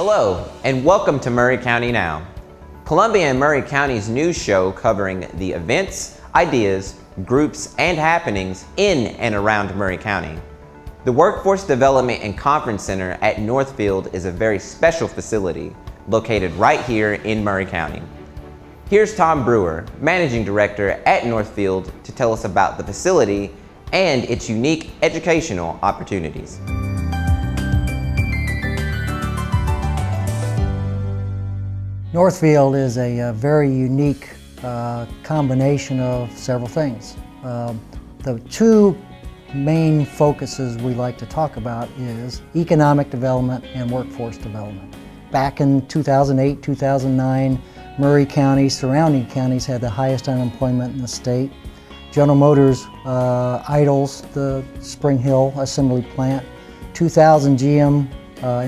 Hello, and welcome to Maury County Now, Columbia and Maury County's news show covering the events, ideas, groups, and happenings in and around Maury County. The Workforce Development and Conference Center at Northfield is a very special facility located right here in Maury County. Here's Tom Brewer, Managing Director at Northfield, to tell us about the facility and its unique educational opportunities. Northfield is a very unique combination of several things. The two main focuses we like to talk about is economic development and workforce development. Back in 2008, 2009, Maury County, surrounding counties had the highest unemployment in the state. General Motors idles the Spring Hill assembly plant. 2,000 GM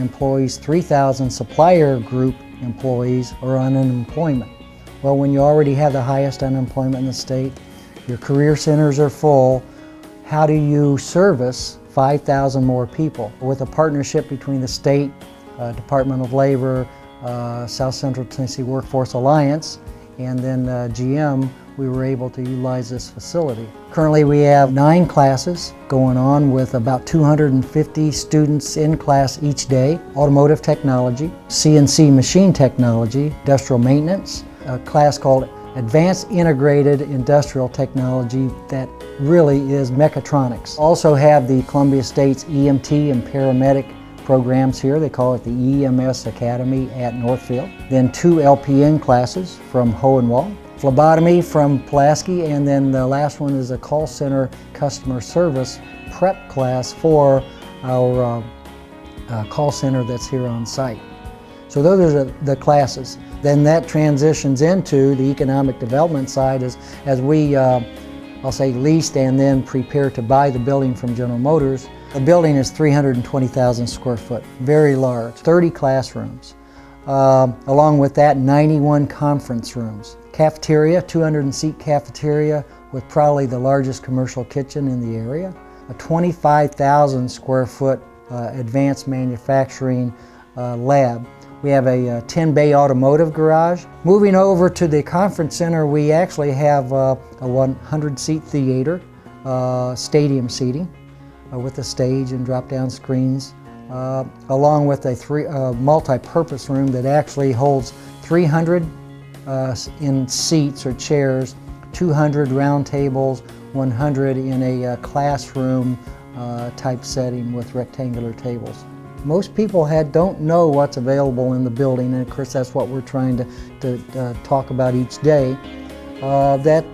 employees, 3,000 supplier group employees are on unemployment. Well, when you already have the highest unemployment in the state, your career centers are full, how do you service 5,000 more people? With a partnership between the state, Department of Labor, South Central Tennessee Workforce Alliance, and then GM, we were able to utilize this facility. Currently we have 9 classes going on with about 250 students in class each day. Automotive technology, CNC machine technology, industrial maintenance, a class called Advanced Integrated Industrial Technology that really is mechatronics. Also have the Columbia State's EMT and paramedic programs here. They call it the EMS Academy at Northfield. Then 2 LPN classes from Hohenwald. Phlebotomy from Pulaski, and then the last one is a call center customer service prep class for our call center that's here on site. So those are the classes. Then that transitions into the economic development side as we, I'll say, leased and then prepare to buy the building from General Motors. The building is 320,000 square foot, very large, 30 classrooms. Along with that, 91 conference rooms. Cafeteria, 200-seat cafeteria with probably the largest commercial kitchen in the area. A 25,000 square foot advanced manufacturing lab. We have a 10-bay automotive garage. Moving over to the conference center, we actually have a 100-seat theater, stadium seating with a stage and drop-down screens, along with a multi-purpose room that actually holds 300 in seats or chairs, 200 round tables, 100 in a classroom type setting with rectangular tables. Most people don't know what's available in the building, and of course that's what we're trying to talk about each day. That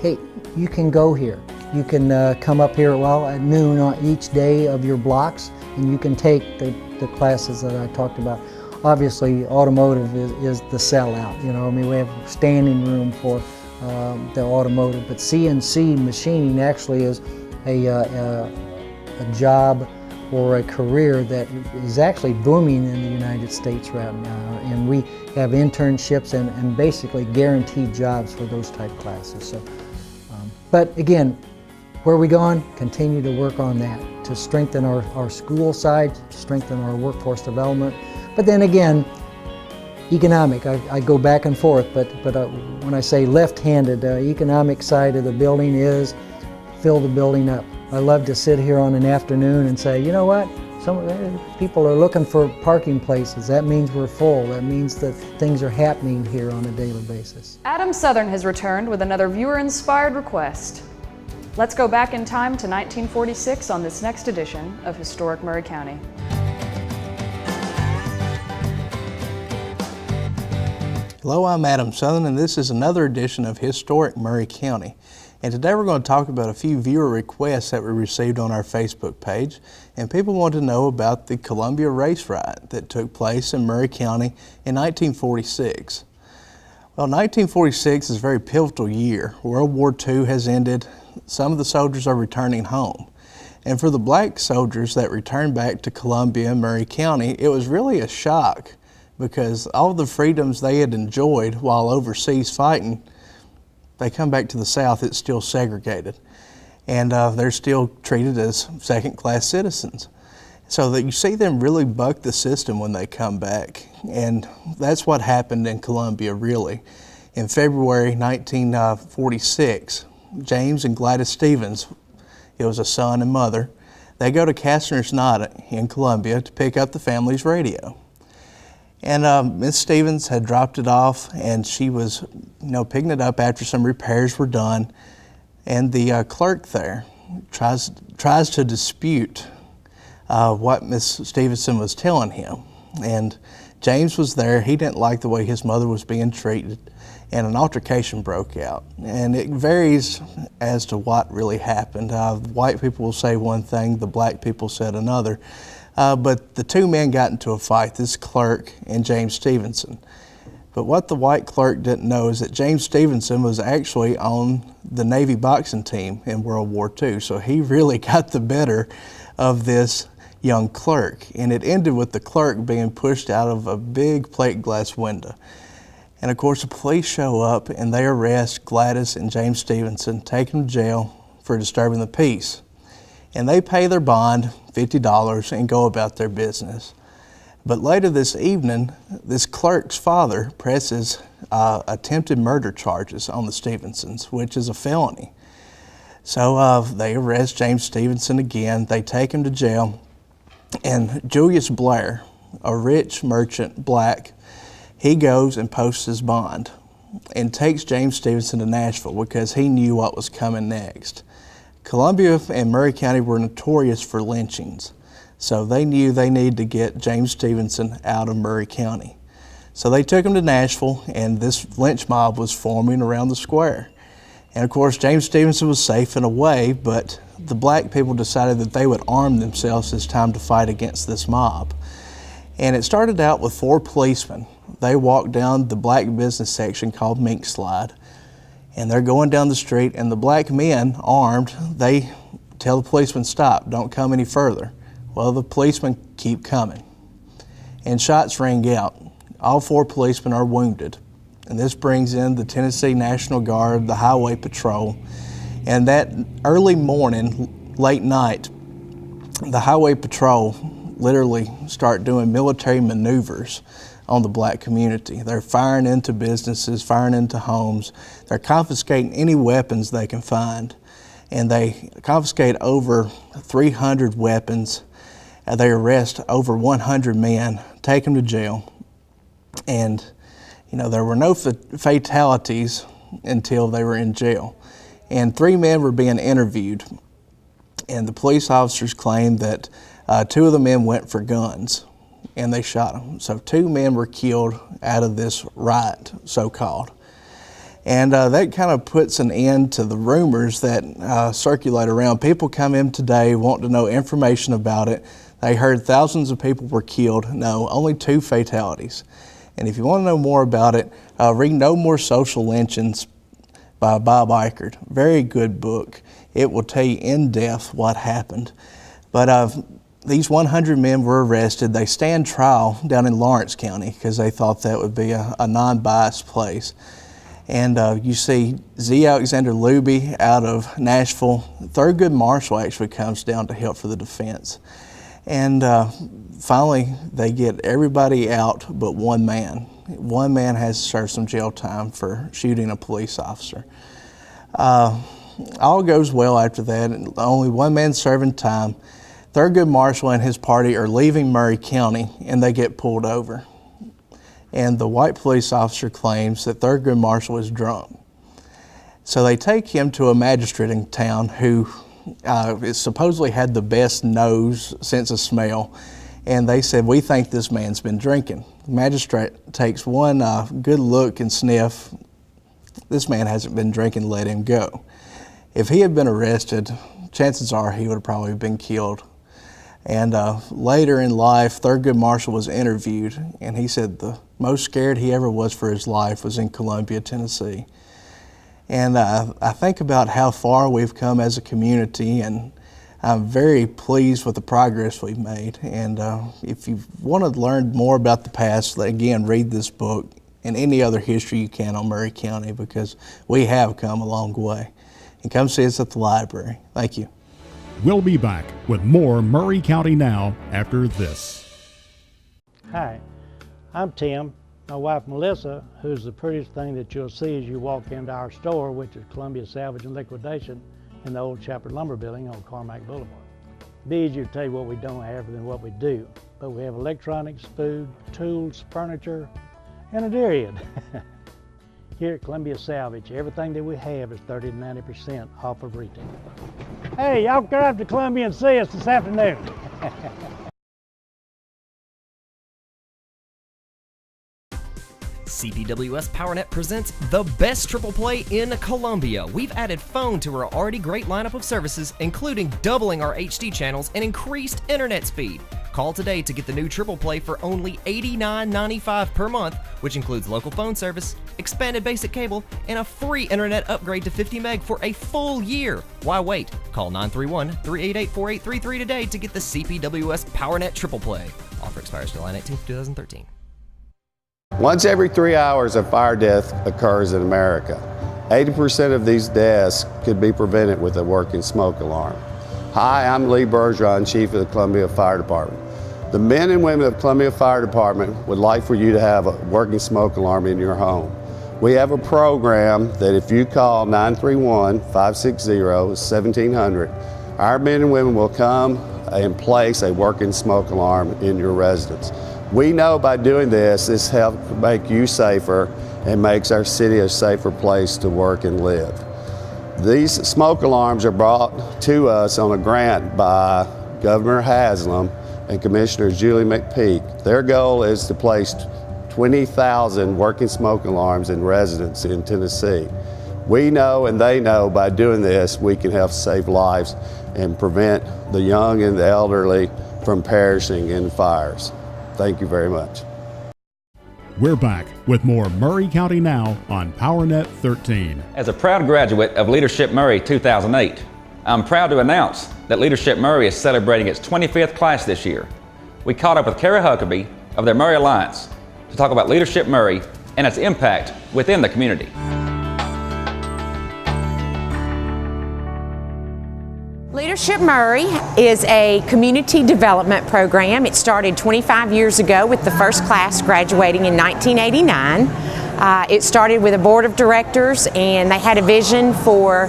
hey, you can go here. You can come up here at noon on each day of your blocks, and you can take the classes that I talked about. Obviously, automotive is the sellout. You know, I mean, we have standing room for the automotive, but CNC machining actually is a job or a career that is actually booming in the United States right now, and we have internships and basically guaranteed jobs for those type classes. So, but again, where are we going? Continue to work on that to strengthen our school side, strengthen our workforce development. But then again, economic, I go back and forth, but when I say left-handed, economic side of the building is fill the building up. I love to sit here on an afternoon and say, you know what, some people are looking for parking places. That means we're full. That means that things are happening here on a daily basis. Adam Southern has returned with another viewer-inspired request. Let's go back in time to 1946 on this next edition of Historic Maury County. Hello, I'm Adam Southern, and this is another edition of Historic Maury County. And today we're going to talk about a few viewer requests that we received on our Facebook page. And people want to know about the Columbia race riot that took place in Maury County in 1946. Well, 1946 is a very pivotal year. World War II has ended. Some of the soldiers are returning home. And for the black soldiers that returned back to Columbia and Maury County, it was really a shock because all the freedoms they had enjoyed while overseas fighting, they come back to the South, it's still segregated. And they're still treated as second-class citizens. So that you see them really buck the system when they come back. And that's what happened in Columbia, really. In February 1946, James and Gladys Stevens, it was a son and mother, they go to Castner's Knot in Columbia to pick up the family's radio. And Miss Stevens had dropped it off, and she was, picking it up after some repairs were done. And the clerk there tries to dispute what Miss Stevenson was telling him. And James was there. He didn't like the way his mother was being treated, and an altercation broke out. And it varies as to what really happened. White people will say one thing, the black people said another. But the two men got into a fight, this clerk and James Stevenson. But what the white clerk didn't know is that James Stevenson was actually on the Navy boxing team in World War II. So he really got the better of this young clerk. And it ended with the clerk being pushed out of a big plate glass window. And of course the police show up and they arrest Gladys and James Stevenson, take them to jail for disturbing the peace. And they pay their bond, $50, and go about their business. But later this evening, this clerk's father presses attempted murder charges on the Stevensons, which is a felony. So they arrest James Stevenson again, they take him to jail, and Julius Blair, a rich merchant, black, he goes and posts his bond and takes James Stevenson to Nashville because he knew what was coming next. Columbia and Maury County were notorious for lynchings, so they knew they needed to get James Stevenson out of Maury County. So they took him to Nashville, and this lynch mob was forming around the square. And of course, James Stevenson was safe in a way, but the black people decided that they would arm themselves this time to fight against this mob. And it started out with 4 policemen. They walked down the black business section called Mink Slide, and they're going down the street, and the black men, armed, they tell the policemen, stop, don't come any further. Well, the policemen keep coming, and shots ring out. All 4 policemen are wounded, and this brings in the Tennessee National Guard, the Highway Patrol, and that early morning, late night, the Highway Patrol literally start doing military maneuvers on the black community. They're firing into businesses, firing into homes. They're confiscating any weapons they can find. And they confiscate over 300 weapons. They arrest over 100 men, take them to jail. And, there were no fatalities until they were in jail. And 3 men were being interviewed. And the police officers claimed that 2 of the men went for guns, and they shot them. So 2 men were killed out of this riot, so-called. And that kind of puts an end to the rumors that circulate around. People come in today wanting to know information about it. They heard thousands of people were killed. No, only 2 fatalities. And if you want to know more about it, read No More Social Lynchings by Bob Eichert. Very good book. It will tell you in depth what happened. But these 100 men were arrested. They stand trial down in Lawrence County because they thought that would be a non-biased place. And you see Z. Alexander Luby out of Nashville. Thurgood Marshall actually comes down to help for the defense. And finally, they get everybody out but 1 man. 1 man has to serve some jail time for shooting a police officer. All goes well after that. Only 1 man serving time. Thurgood Marshall and his party are leaving Maury County, and they get pulled over. And the white police officer claims that Thurgood Marshall is drunk. So they take him to a magistrate in town who supposedly had the best nose, sense of smell, and they said, we think this man's been drinking. The magistrate takes 1 good look and sniff. This man hasn't been drinking, let him go. If he had been arrested, chances are he would have probably been killed. And later in life, Thurgood Marshall was interviewed, and he said the most scared he ever was for his life was in Columbia, Tennessee. And I think about how far we've come as a community, and I'm very pleased with the progress we've made. And if you want to learn more about the past, again, read this book and any other history you can on Maury County, because we have come a long way. And come see us at the library. Thank you. We'll be back with more Maury County Now after this. Hi, I'm Tim. My wife Melissa, who's the prettiest thing that you'll see as you walk into our store, which is Columbia Salvage and Liquidation in the old Chapter Lumber Building on Carmack Boulevard. It'd be easier to tell you what we don't have than what we do, but we have electronics, food, tools, furniture, and a dairy. Here at Columbia Salvage, everything that we have is 30 to 90% off of retail. Hey, y'all come up to Columbia and see us this afternoon. CPWS PowerNet presents the best triple play in Columbia. We've added phone to our already great lineup of services, including doubling our HD channels and increased internet speed. Call today to get the new triple play for only $89.95 per month, which includes local phone service, expanded basic cable, and a free internet upgrade to 50 meg for a full year. Why wait? Call 931-388-4833 today to get the CPWS PowerNet triple play. Offer expires July 19, 2013. Once every 3 hours, a fire death occurs in America. 80% of these deaths could be prevented with a working smoke alarm. Hi, I'm Lee Bergeron, Chief of the Columbia Fire Department. The men and women of Columbia Fire Department would like for you to have a working smoke alarm in your home. We have a program that if you call 931-560-1700, our men and women will come and place a working smoke alarm in your residence. We know by doing this helps make you safer and makes our city a safer place to work and live. These smoke alarms are brought to us on a grant by Governor Haslam and Commissioner Julie McPeak. Their goal is to place 20,000 working smoke alarms in residents in Tennessee. We know and they know by doing this we can help save lives and prevent the young and the elderly from perishing in fires. Thank you very much. We're back with more Maury County Now on PowerNet 13. As a proud graduate of Leadership Maury 2008, I'm proud to announce that Leadership Maury is celebrating its 25th class this year. We caught up with Kara Huckabee of their Maury Alliance to talk about Leadership Maury and its impact within the community. Leadership Maury is a community development program. It started 25 years ago with the first class graduating in 1989. It started with a board of directors, and they had a vision for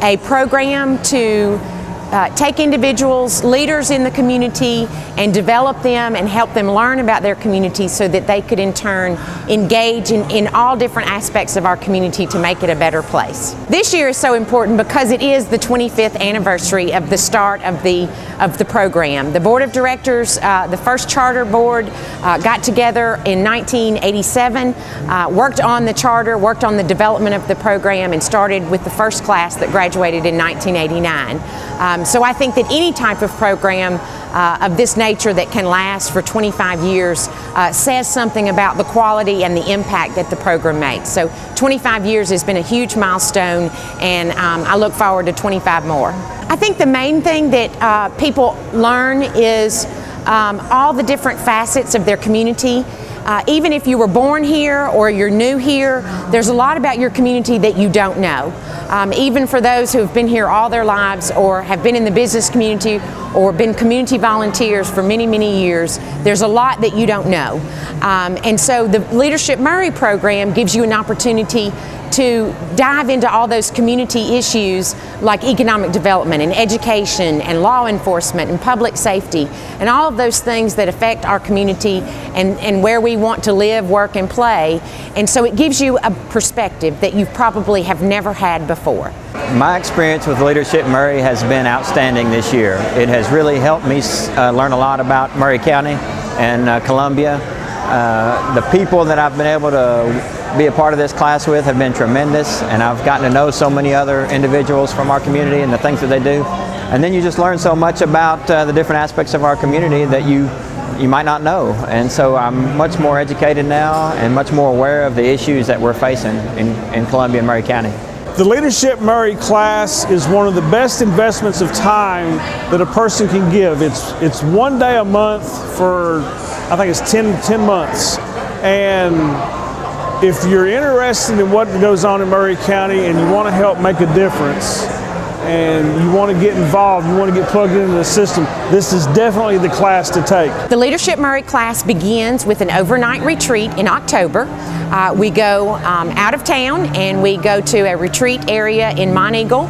a program to take individuals, leaders in the community, and develop them and help them learn about their community so that they could in turn engage in all different aspects of our community to make it a better place. This year is so important because it is the 25th anniversary of the start of the program. The board of directors, the first charter board, got together in 1987, worked on the charter, worked on the development of the program, and started with the first class that graduated in 1989. So I think that any type of program of this nature that can last for 25 years says something about the quality and the impact that the program makes. So 25 years has been a huge milestone, and I look forward to 25 more. I think the main thing that people learn is all the different facets of their community. Even if you were born here or you're new here, there's a lot about your community that you don't know. Even for those who have been here all their lives or have been in the business community or been community volunteers for many, many years, there's a lot that you don't know. And so the Leadership Maury program gives you an opportunity to dive into all those community issues like economic development and education and law enforcement and public safety and all of those things that affect our community and where we want to live, work, and play. And so it gives you a perspective that you probably have never had before. My experience with Leadership Maury has been outstanding this year. It has really helped me learn a lot about Maury County and Columbia. The people that I've been able to be a part of this class with have been tremendous, and I've gotten to know so many other individuals from our community and the things that they do. And then you just learn so much about the different aspects of our community that you might not know. And so I'm much more educated now and much more aware of the issues that we're facing in Columbia and Maury County. The Leadership Maury class is one of the best investments of time that a person can give. It's 1 day a month for, I think it's 10 months. And if you're interested in what goes on in Maury County and you want to help make a difference, and you want to get involved, you want to get plugged into the system, this is definitely the class to take. The Leadership Maury class begins with an overnight retreat in October. We go out of town and we go to a retreat area in Monteagle,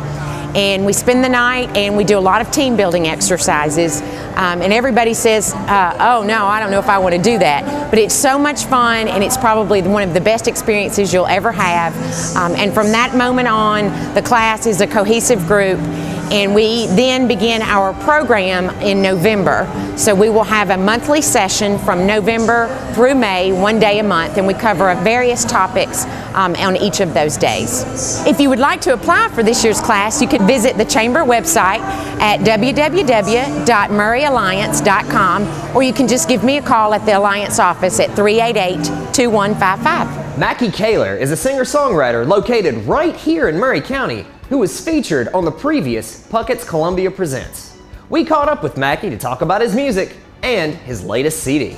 and we spend the night and we do a lot of team building exercises. And everybody says, oh no, I don't know if I want to do that. But it's so much fun, and it's probably one of the best experiences you'll ever have. And from that moment on, the class is a cohesive group, and we then begin our program in November. So we will have a monthly session from November through May, one day a month, and we cover various topics on each of those days. If you would like to apply for this year's class, you could visit the Chamber website at www.mauryalliance.com, or you can just give me a call at the Alliance office at 388-2155. Makky Kaylor is a singer-songwriter located right here in Maury County who was featured on the previous Puckett's Columbia Presents. We caught up with Makky to talk about his music and his latest CD.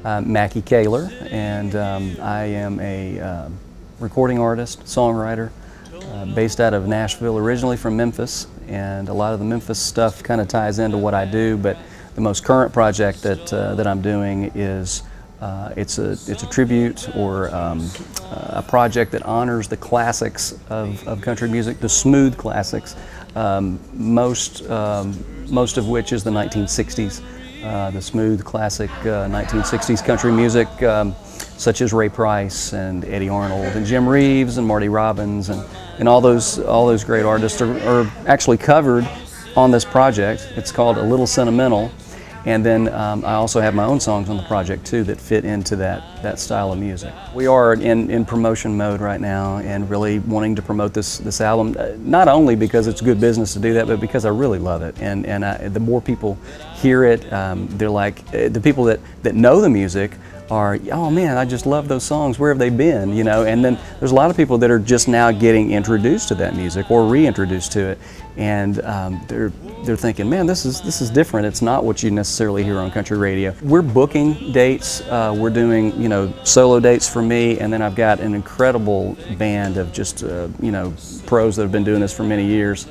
I'm Makky Kaylor, and I am a recording artist, songwriter, based out of Nashville, originally from Memphis, and a lot of the Memphis stuff kind of ties into what I do, but the most current project that I'm doing is it's a tribute or a project that honors the classics of country music, the smooth classics, most of which is the 1960s, the smooth classic 1960s country music, such as Ray Price and Eddie Arnold and Jim Reeves and Marty Robbins and all those great artists are actually covered on this project. It's called A Little Sentimental. And then I also have my own songs on the project too that fit into that style of music. We are in promotion mode right now and really wanting to promote this album, not only because it's good business to do that, but because I really love it. And the more people hear it, they're like, the people that know the music are, oh man, I just love those songs, where have they been, you know? And then there's a lot of people that are just now getting introduced to that music or reintroduced to it, and they're thinking, man, this is different. It's not what you necessarily hear on country radio. We're booking dates, we're doing, you know, solo dates for me, and then I've got an incredible band of just, you know, pros that have been doing this for many years.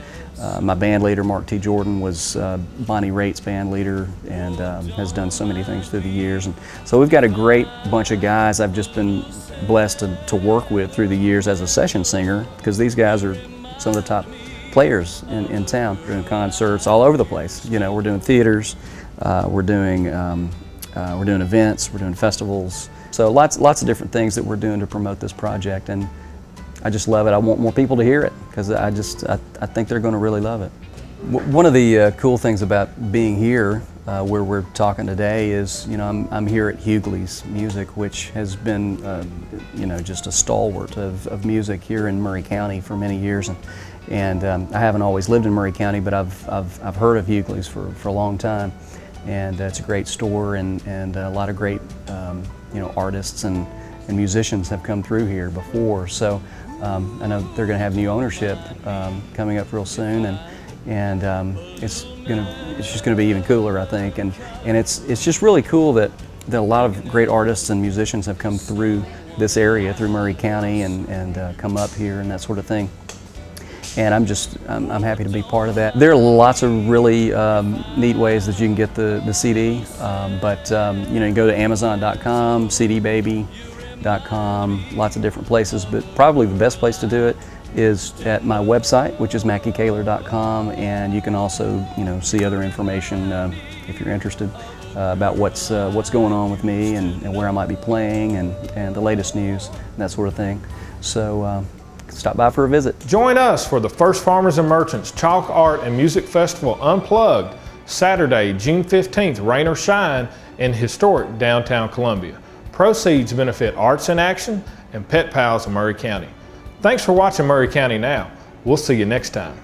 My band leader, Mark T. Jordan, was Bonnie Raitt's band leader and has done so many things through the years. And so we've got a great bunch of guys I've just been blessed to work with through the years as a session singer, because these guys are some of the top players in town. We're doing concerts all over the place. You know, we're doing theaters, we're doing events, we're doing festivals. So lots of different things that we're doing to promote this project, and I just love it. I want more people to hear it because I think they're going to really love it. One of the cool things about being here where we're talking today is, you know, I'm here at Hughley's Music, which has been, you know, just a stalwart of music here in Maury County for many years. And I haven't always lived in Maury County, but I've heard of Hughley's for a long time. And it's a great store, and a lot of great, you know, artists and musicians have come through here before. So I know they're going to have new ownership coming up real soon, and it's just going to be even cooler, I think. And it's just really cool that a lot of great artists and musicians have come through this area, through Maury County, and come up here and that sort of thing. And I'm happy to be part of that. There are lots of really neat ways that you can get the CD, but you know, you go to Amazon.com, CDBaby.com, lots of different places, but probably the best place to do it is at my website, which is MackyKaylor.com, and you can also, you know, see other information if you're interested about what's going on with me and where I might be playing and the latest news and that sort of thing. So stop by for a visit. Join us for the First Farmers and Merchants Chalk Art and Music Festival Unplugged, Saturday, June 15th, rain or shine, in historic downtown Columbia. Proceeds benefit Arts in Action and Pet Pals of Maury County. Thanks for watching Maury County Now. We'll see you next time.